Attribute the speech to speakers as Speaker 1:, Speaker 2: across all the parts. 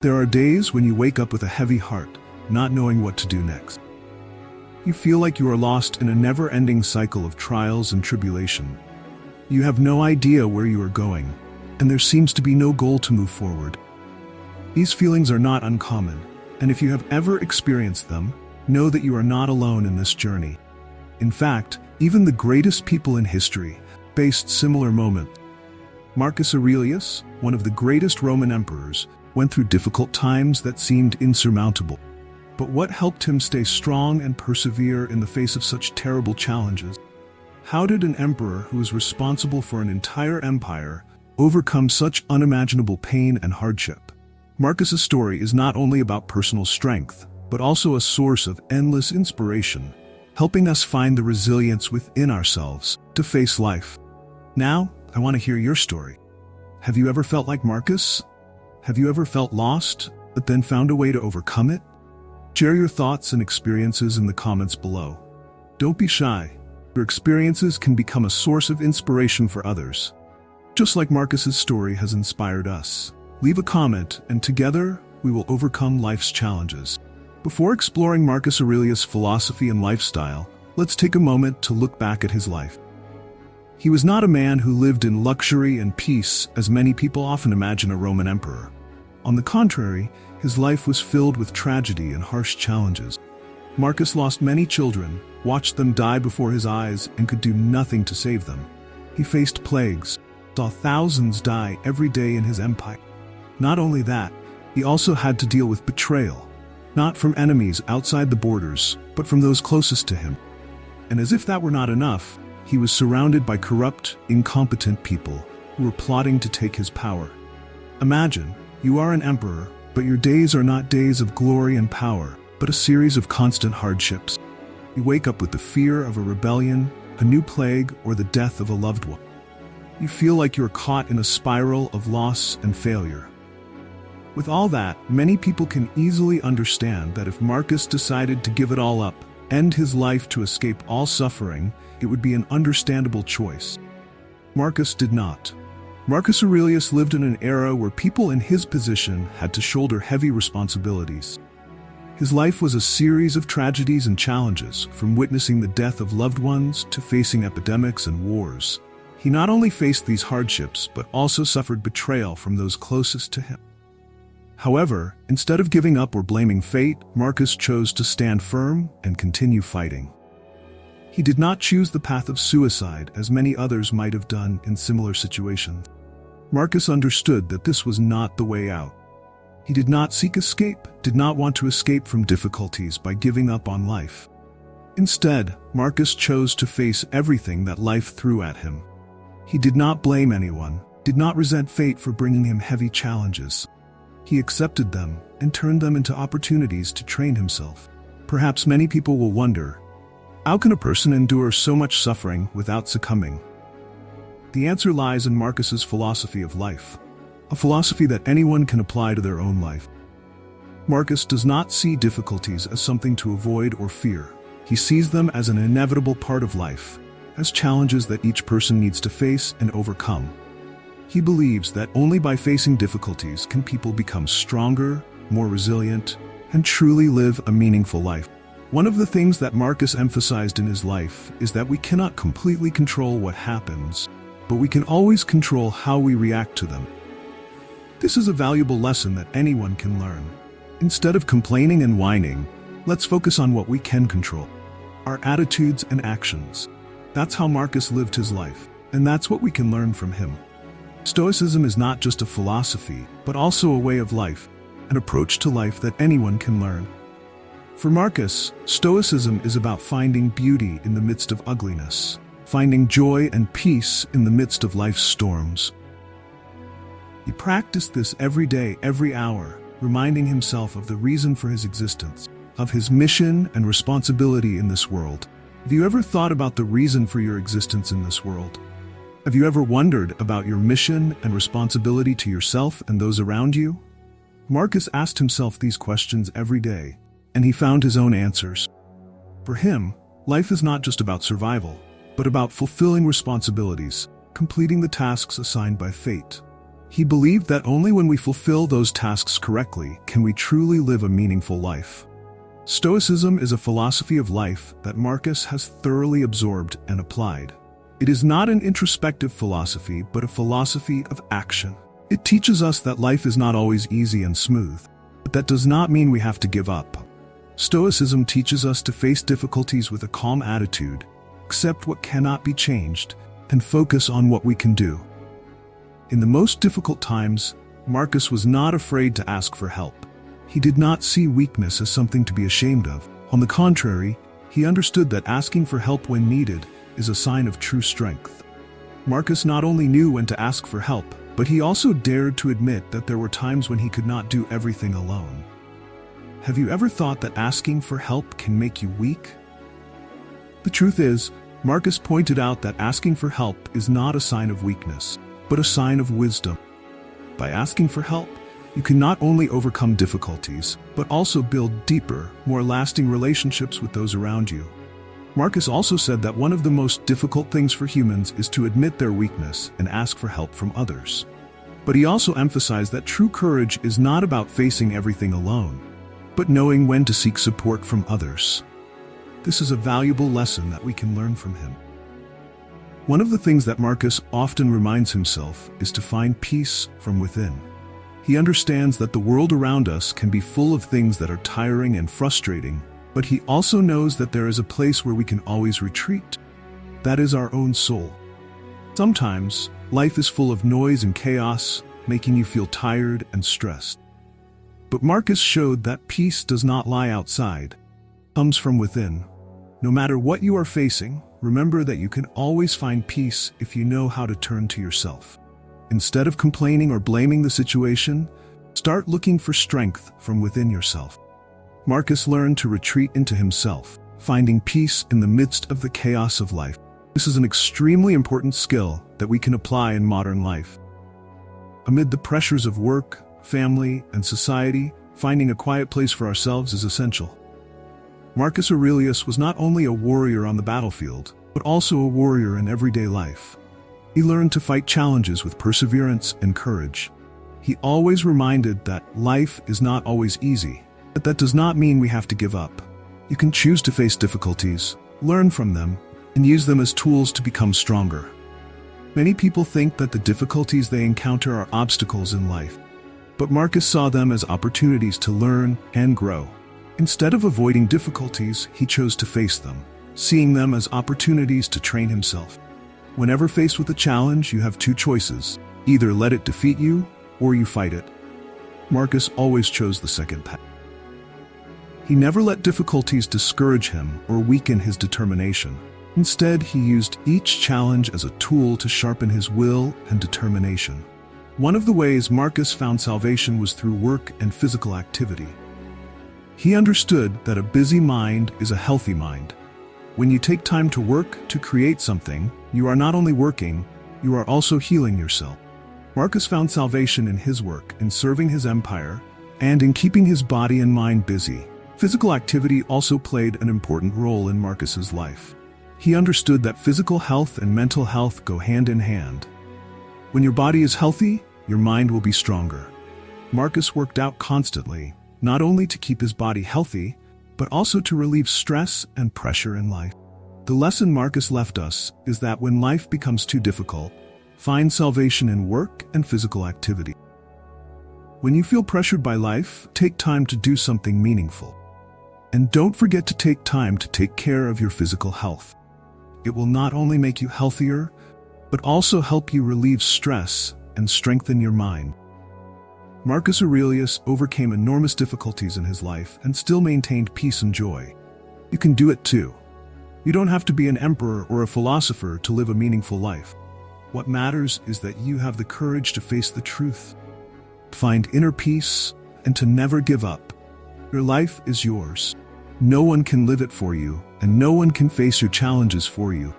Speaker 1: There are days when you wake up with a heavy heart, not knowing what to do next. You feel like you are lost in a never-ending cycle of trials and tribulation. You have no idea where you are going, and there seems to be no goal to move forward. These feelings are not uncommon, and if you have ever experienced them, know that you are not alone in this journey. In fact, even the greatest people in history faced similar moments. Marcus Aurelius, one of the greatest Roman emperors, went through difficult times that seemed insurmountable. But what helped him stay strong and persevere in the face of such terrible challenges? How did an emperor who was responsible for an entire empire overcome such unimaginable pain and hardship? Marcus's story is not only about personal strength, but also a source of endless inspiration, helping us find the resilience within ourselves to face life. Now, I want to hear your story. Have you ever felt like Marcus? Have you ever felt lost, but then found a way to overcome it? Share your thoughts and experiences in the comments below. Don't be shy. Your experiences can become a source of inspiration for others. Just like Marcus's story has inspired us. Leave a comment, and together, we will overcome life's challenges. Before exploring Marcus Aurelius' philosophy and lifestyle, let's take a moment to look back at his life. He was not a man who lived in luxury and peace, as many people often imagine a Roman emperor. On the contrary, his life was filled with tragedy and harsh challenges. Marcus lost many children, watched them die before his eyes, and could do nothing to save them. He faced plagues, saw thousands die every day in his empire. Not only that, he also had to deal with betrayal, not from enemies outside the borders, but from those closest to him. And as if that were not enough, he was surrounded by corrupt, incompetent people who were plotting to take his power. Imagine, you are an emperor, but your days are not days of glory and power, but a series of constant hardships. You wake up with the fear of a rebellion, a new plague, or the death of a loved one. You feel like you're caught in a spiral of loss and failure. With all that, many people can easily understand that if Marcus decided to give it all up, end his life to escape all suffering, it would be an understandable choice. Marcus did not. Marcus Aurelius lived in an era where people in his position had to shoulder heavy responsibilities. His life was a series of tragedies and challenges, from witnessing the death of loved ones to facing epidemics and wars. He not only faced these hardships, but also suffered betrayal from those closest to him. However, instead of giving up or blaming fate, Marcus chose to stand firm and continue fighting. He did not choose the path of suicide as many others might have done in similar situations. Marcus understood that this was not the way out. He did not seek escape, did not want to escape from difficulties by giving up on life. Instead, Marcus chose to face everything that life threw at him. He did not blame anyone, did not resent fate for bringing him heavy challenges. He accepted them and turned them into opportunities to train himself. Perhaps many people will wonder, how can a person endure so much suffering without succumbing? The answer lies in Marcus's philosophy of life, a philosophy that anyone can apply to their own life. Marcus does not see difficulties as something to avoid or fear. He sees them as an inevitable part of life, as challenges that each person needs to face and overcome. He believes that only by facing difficulties can people become stronger, more resilient, and truly live a meaningful life. One of the things that Marcus emphasized in his life is that we cannot completely control what happens, but we can always control how we react to them. This is a valuable lesson that anyone can learn. Instead of complaining and whining, let's focus on what we can control: our attitudes and actions. That's how Marcus lived his life, and that's what we can learn from him. Stoicism is not just a philosophy, but also a way of life, an approach to life that anyone can learn. For Marcus, Stoicism is about finding beauty in the midst of ugliness, finding joy and peace in the midst of life's storms. He practiced this every day, every hour, reminding himself of the reason for his existence, of his mission and responsibility in this world. Have you ever thought about the reason for your existence in this world? Have you ever wondered about your mission and responsibility to yourself and those around you? Marcus asked himself these questions every day, and he found his own answers. For him, life is not just about survival, but about fulfilling responsibilities, completing the tasks assigned by fate. He believed that only when we fulfill those tasks correctly can we truly live a meaningful life. Stoicism is a philosophy of life that Marcus has thoroughly absorbed and applied. It is not an introspective philosophy, but a philosophy of action. It teaches us that life is not always easy and smooth, but that does not mean we have to give up. Stoicism teaches us to face difficulties with a calm attitude, accept what cannot be changed, and focus on what we can do. In the most difficult times, Marcus was not afraid to ask for help. He did not see weakness as something to be ashamed of. On the contrary, he understood that asking for help when needed is a sign of true strength. Marcus not only knew when to ask for help, but he also dared to admit that there were times when he could not do everything alone. Have you ever thought that asking for help can make you weak? The truth is, Marcus pointed out that asking for help is not a sign of weakness, but a sign of wisdom. By asking for help, you can not only overcome difficulties, but also build deeper, more lasting relationships with those around you. Marcus also said that one of the most difficult things for humans is to admit their weakness and ask for help from others. But he also emphasized that true courage is not about facing everything alone, but knowing when to seek support from others. This is a valuable lesson that we can learn from him. One of the things that Marcus often reminds himself is to find peace from within. He understands that the world around us can be full of things that are tiring and frustrating, but he also knows that there is a place where we can always retreat. That is our own soul. Sometimes, life is full of noise and chaos, making you feel tired and stressed. But Marcus showed that peace does not lie outside. It comes from within. No matter what you are facing, remember that you can always find peace if you know how to turn to yourself. Instead of complaining or blaming the situation, start looking for strength from within yourself. Marcus learned to retreat into himself, finding peace in the midst of the chaos of life. This is an extremely important skill that we can apply in modern life. Amid the pressures of work, family, and society, finding a quiet place for ourselves is essential. Marcus Aurelius was not only a warrior on the battlefield, but also a warrior in everyday life. He learned to fight challenges with perseverance and courage. He always reminded that life is not always easy, but that does not mean we have to give up. You can choose to face difficulties, learn from them, and use them as tools to become stronger. Many people think that the difficulties they encounter are obstacles in life, but Marcus saw them as opportunities to learn and grow. Instead of avoiding difficulties, he chose to face them, seeing them as opportunities to train himself. Whenever faced with a challenge, you have two choices: either let it defeat you, or you fight it. Marcus always chose the second path. He never let difficulties discourage him or weaken his determination. Instead, he used each challenge as a tool to sharpen his will and determination. One of the ways Marcus found salvation was through work and physical activity. He understood that a busy mind is a healthy mind. When you take time to work, to create something, you are not only working, you are also healing yourself. Marcus found salvation in his work, in serving his empire, and in keeping his body and mind busy. Physical activity also played an important role in Marcus's life. He understood that physical health and mental health go hand in hand. When your body is healthy, your mind will be stronger. Marcus worked out constantly, not only to keep his body healthy, but also to relieve stress and pressure in life. The lesson Marcus left us is that when life becomes too difficult, find salvation in work and physical activity. When you feel pressured by life, take time to do something meaningful. And don't forget to take time to take care of your physical health. It will not only make you healthier, but also help you relieve stress and strengthen your mind. Marcus Aurelius overcame enormous difficulties in his life and still maintained peace and joy. You can do it too. You don't have to be an emperor or a philosopher to live a meaningful life. What matters is that you have the courage to face the truth, find inner peace, and to never give up. Your life is yours. No one can live it for you, and no one can face your challenges for you.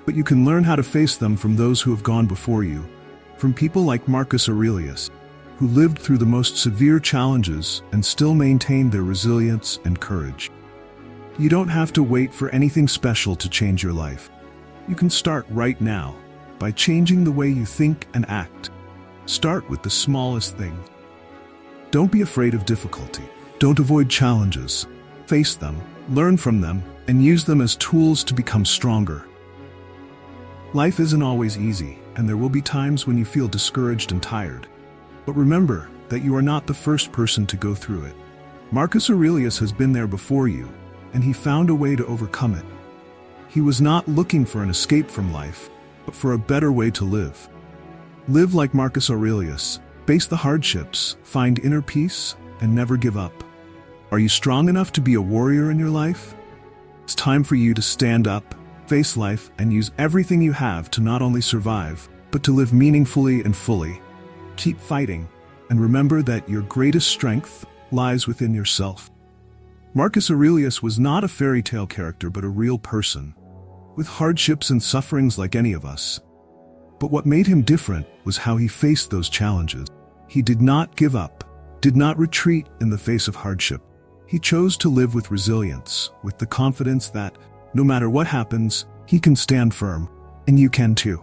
Speaker 1: But you can learn how to face them from those who have gone before you, from people like Marcus Aurelius, who lived through the most severe challenges and still maintained their resilience and courage. You don't have to wait for anything special to change your life. You can start right now by changing the way you think and act. Start with the smallest thing. Don't be afraid of difficulty. Don't avoid challenges. Face them, learn from them, and use them as tools to become stronger. Life isn't always easy, and there will be times when you feel discouraged and tired. But remember that you are not the first person to go through it. Marcus Aurelius has been there before you, and he found a way to overcome it. He was not looking for an escape from life, but for a better way to live. Live like Marcus Aurelius. Face the hardships, find inner peace, and never give up. Are you strong enough to be a warrior in your life? It's time for you to stand up, face life, and use everything you have to not only survive, but to live meaningfully and fully. Keep fighting, and remember that your greatest strength lies within yourself. Marcus Aurelius was not a fairy tale character, but a real person, with hardships and sufferings like any of us. But what made him different was how he faced those challenges. He did not give up, did not retreat in the face of hardship. He chose to live with resilience, with the confidence that, no matter what happens, he can stand firm, and you can too.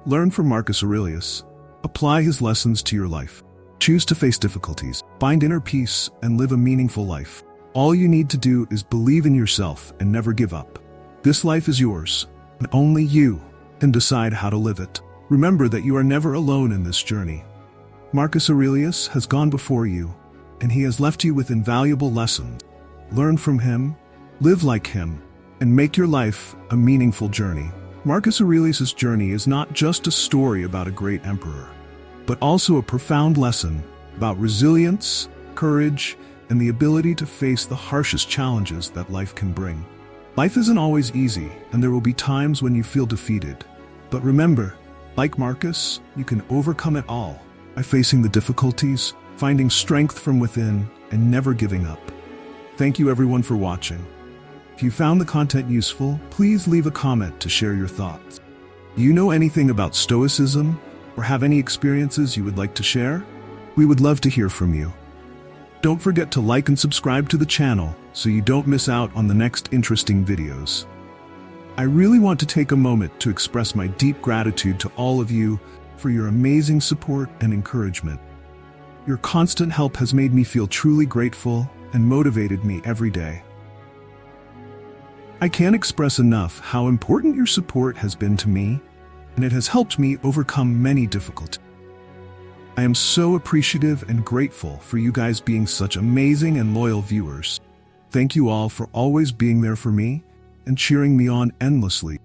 Speaker 1: Learn from Marcus Aurelius. Apply his lessons to your life. Choose to face difficulties, find inner peace, and live a meaningful life. All you need to do is believe in yourself and never give up. This life is yours, and only you can decide how to live it. Remember that you are never alone in this journey. Marcus Aurelius has gone before you, and he has left you with invaluable lessons. Learn from him, live like him, and make your life a meaningful journey. Marcus Aurelius' journey is not just a story about a great emperor, but also a profound lesson about resilience, courage, and the ability to face the harshest challenges that life can bring. Life isn't always easy, and there will be times when you feel defeated. But remember, like Marcus, you can overcome it all by facing the difficulties, finding strength from within, and never giving up. Thank you everyone for watching. If you found the content useful, please leave a comment to share your thoughts. Do you know anything about Stoicism, or have any experiences you would like to share? We would love to hear from you. Don't forget to like and subscribe to the channel so you don't miss out on the next interesting videos. I really want to take a moment to express my deep gratitude to all of you for your amazing support and encouragement. Your constant help has made me feel truly grateful and motivated me every day. I can't express enough how important your support has been to me, and it has helped me overcome many difficulties. I am so appreciative and grateful for you guys being such amazing and loyal viewers. Thank you all for always being there for me and cheering me on endlessly.